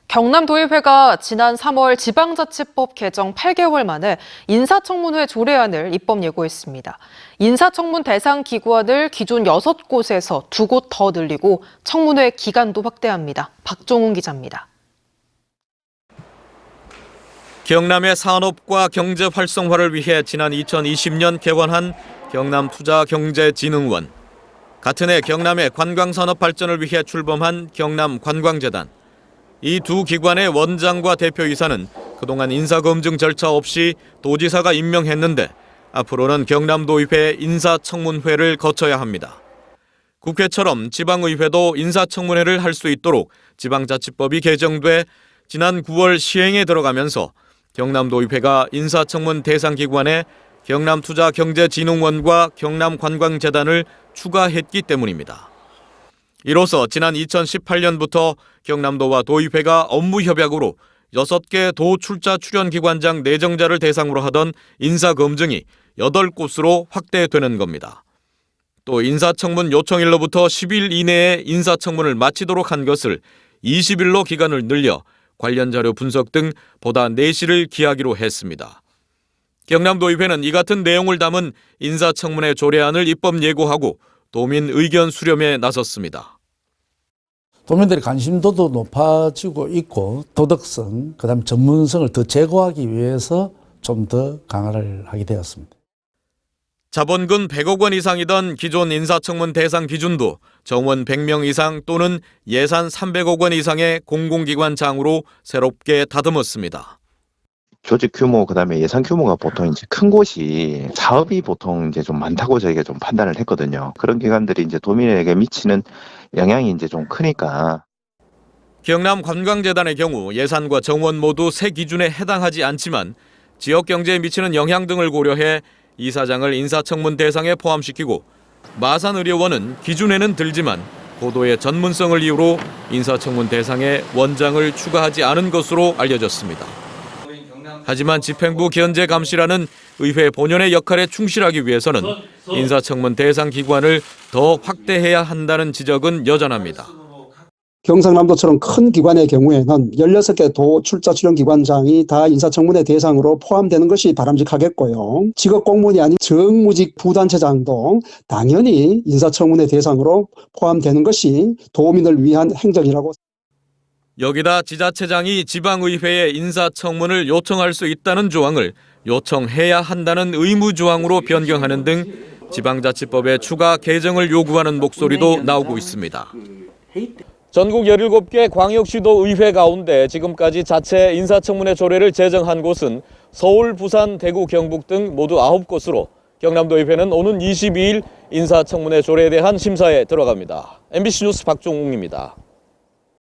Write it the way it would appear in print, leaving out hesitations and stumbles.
경남도의회가 지난 3월 지방자치법 개정 8개월 만에 인사청문회 조례안을 입법 예고했습니다. 인사청문 대상 기관을 기존 6곳에서 2곳 더 늘리고 청문회 기간도 확대합니다. 박종훈 기자입니다. 경남의 산업과 경제 활성화를 위해 지난 2020년 개원한 경남투자경제진흥원, 같은 해 경남의 관광산업 발전을 위해 출범한 경남관광재단, 이 두 기관의 원장과 대표이사는 그동안 인사검증 절차 없이 도지사가 임명했는데 앞으로는 경남도의회 인사청문회를 거쳐야 합니다. 국회처럼 지방의회도 인사청문회를 할 수 있도록 지방자치법이 개정돼 지난 9월 시행에 들어가면서 경남도의회가 인사청문 대상 기관에 경남투자경제진흥원과 경남관광재단을 추가했기 때문입니다. 이로써 지난 2018년부터 경남도와 도의회가 업무 협약으로 6개 도 출자 출연기관장 내정자를 대상으로 하던 인사검증이 8곳으로 확대되는 겁니다. 또 인사청문 요청일로부터 10일 이내에 인사청문을 마치도록 한 것을 20일로 기간을 늘려 관련 자료 분석 등 보다 내실을 기하기로 했습니다. 경남도의회는 이 같은 내용을 담은 인사청문회 조례안을 입법 예고하고 도민 의견 수렴에 나섰습니다. 도민들의 관심도도 높아지고 있고 도덕성, 그다음 전문성을 더 제고하기 위해서 좀 더 강화를 하게 되었습니다. 자본금 100억 원 이상이던 기존 인사청문 대상 기준도 정원 100명 이상 또는 예산 300억 원 이상의 공공기관장으로 새롭게 다듬었습니다. 조직 규모, 그다음에 예산 규모가 보통 이제 큰 곳이 사업이 보통 이제 좀 많다고 저희가 좀 판단을 했거든요. 그런 기관들이 이제 도민에게 미치는 영향이 이제 좀 크니까. 경남관광재단의 경우 예산과 정원 모두 새 기준에 해당하지 않지만 지역 경제에 미치는 영향 등을 고려해 이사장을 인사청문 대상에 포함시키고 마산의료원은 기준에는 들지만 고도의 전문성을 이유로 인사청문 대상에 원장을 추가하지 않은 것으로 알려졌습니다. 하지만 집행부 견제감시라는 의회 본연의 역할에 충실하기 위해서는 인사청문 대상 기관을 더 확대해야 한다는 지적은 여전합니다. 경상남도처럼 큰 기관의 경우에는 16개 도 출자 출연기관장이 다 인사청문회 대상으로 포함되는 것이 바람직하겠고요. 직업공무원이 아닌 정무직 부단체장도 당연히 인사청문회 대상으로 포함되는 것이 도민을 위한 행정이라고. 여기다 지자체장이 지방의회에 인사청문을 요청할 수 있다는 조항을 요청해야 한다는 의무 조항으로 변경하는 등 지방자치법의 추가 개정을 요구하는 목소리도 나오고 있습니다. 전국 17개 광역시도 의회 가운데 지금까지 자체 인사청문회 조례를 제정한 곳은 서울, 부산, 대구, 경북 등 모두 9곳으로 경남도의회는 오는 22일 인사청문회 조례에 대한 심사에 들어갑니다. MBC 뉴스 박종웅입니다.